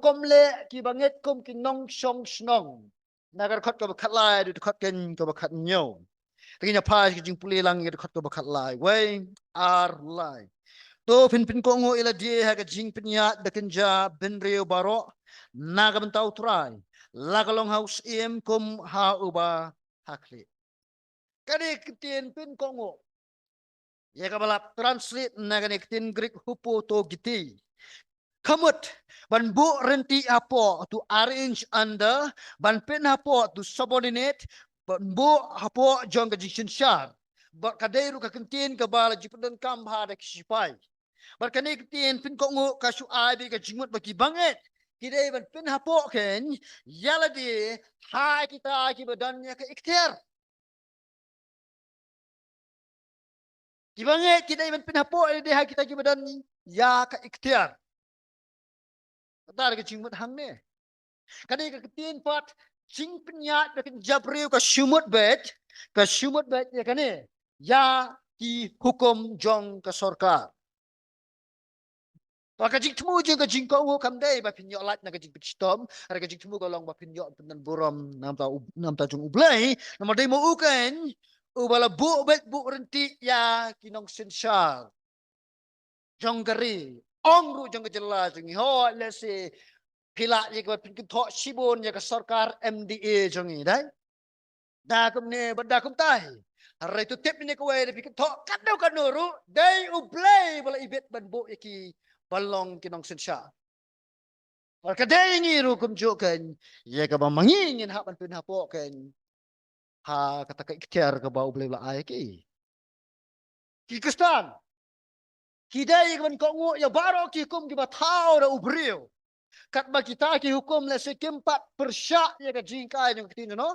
hukum le ki banget kum ki nong song snong. Nagar khot ka bakhat lai du khot ken ka bakhat nyo. Taginya pa ki jing puli lang ki khot ka bakhat lai. Wei ar lai. To pin ko ngo ila die ha ka jing pinya da kenja ben reo baro naga bentau try. Lagalong house im kum ha uba hakli. Kadi kitien pin ko ngo. Ya ka balap translate naga ni kitin Greek hupo to giti. Kamut ban bu renti apo to arrange under ban pen apo to subordinate ban bu apo jong ka jishin shar ba kadairu ka kentin ka bala jipudan kam ha da kisipai bar kane kentin pin ko ngo ka su ai ka jingmut bagi banget kidai ban pen apo ken yala di hai kita ki badannya ke ikhtiar ki banget kidai ban pen apo di hai kita ki badan ya ka ikhtiar Tar ke jingmut hang ne. Kani ke ketin pat jing penyat ke jabriu ke shumut bet ya kani ya ki hukum jong ke sorkar. Maka jing temu jing ke jing kau kam dai ba pinyok lat na ke jing pichtom, ada ke jing temu golong ba pinyok penan buram nam ta jung ublai, nama dai mo uken ubala bu bet bu renti ya kinong sensal. Jong gari ong ru jong ke jelas jing ho let's say pila je ko pin tho sibon ya ka sarkar MDA jongi dai da kum ne bada kum tai hari tu tip ni ko we pin tho kadau kanuru dai ublai bala ibet ban bo iki balong kinong sensya wal ka dai ni ru kum jo kan ya ka ba mangingin ha ban pin hapo kan ha kata ka ikhtiar ka ba ublai la ai ki kistan ki dai ban ko ngo ya baro ki kum ki ba thao da ubriu kat ba kita ki hukum le sekempat persyak ya ka jingkai yang ketin no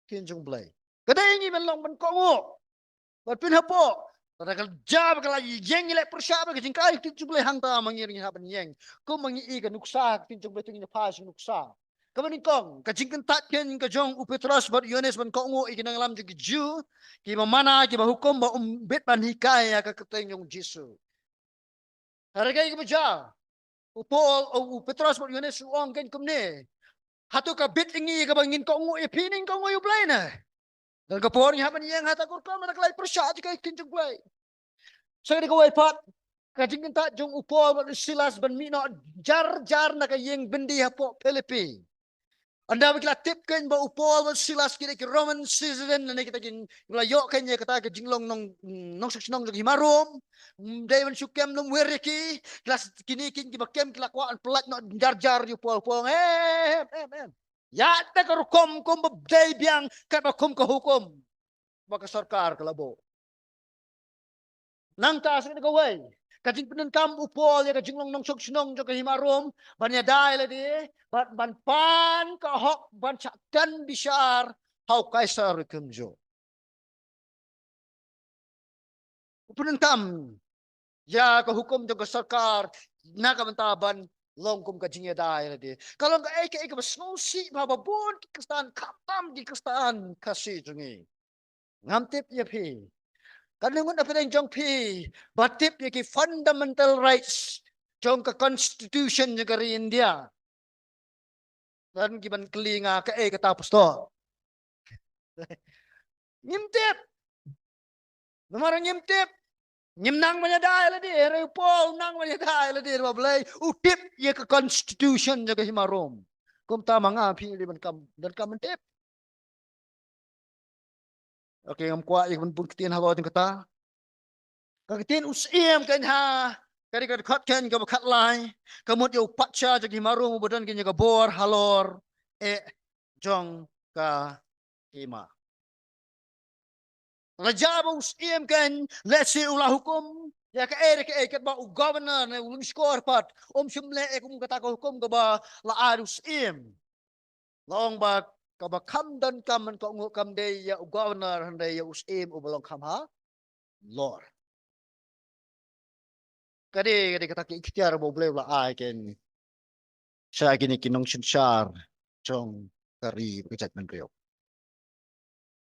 kin jung blai kadai ni melong ban kongo ban pin hapo tada kal jab kala yeng le persyak ba ka jingkai tin jung blai hang ta mangir ni ha ban yeng ko mangi i ka nuksa tin jung blai tin pa sing nuksa kaman kong ka jingkan tat ken ka jong upetras bat yones ban kongo i kinang lam ji ju ki mana ki ba hukum ba bet ban hikai ya ka keteng jong jisu hargai ki ba Upol o Petros mo yun suong kan kumne. Hato ka bit ingi ka bangin ko ngo ipining ko ngo yublay na. Dan kapor niya man yang hata kur kam naklay persya jika kinjung blay. So ni ko way pat kajing ta jung upol silas ban mino jar na kayeng bendi hapo Philippines. Anda bigla tip kan ba upol silas kini ki Roman citizen na kita kin layo kanya kata ka jinglong nong saksinong jagi marum day man sukem nong weriki kelas kini kin ki bakem kelakuan pelat no jar upol ya ta ka hukum kum day biang ka hukum ka hukum maka sarkar kalabo nang ta sa ka way kajing penenkam upol ya kajing long nong sok sinong jo kahimarom banya dai la di ban pan ka hok ban chakkan bishar hau kaisar kumjo penenkam ya ka hukum jo sarkar na ka bantaban long kum kajing ya dai la di kalau ka ai ka basnosi bababon kistan kapam di kistan kasih jungi ngamtip ya pi Kanungun apa yang jong pi batip yaki fundamental rights jong ke constitution negara India. Dan giban kelinga ke kata pusto. Nyimtip. Nomor nyimtip. Nyimnang menyadai lagi. Repol nang menyadai lagi. Bablay utip ye ke constitution jaga himarom. Kum ta mangapi di ban kam mentip. Oke ngam kwa ye pun ketin hawa ting kata. Kakitin usim kan ha kari kari khat kan ka khat lai kamut yo patcha jagi maru bodan kin ka bor halor jong ka ima raja ba usim kan let's say ulah hukum ya ka kat ba governor na ulun skor pat shumle kum kata ka hukum ka ba la usim long ba ka ba kam dan kam man ko ngukam de ya governor hande ya usim ubalong kam ha lord kadi kata ki ikhtiar bo boleh la ai ken sa gini kinong sinsar chong kari kajat man riyo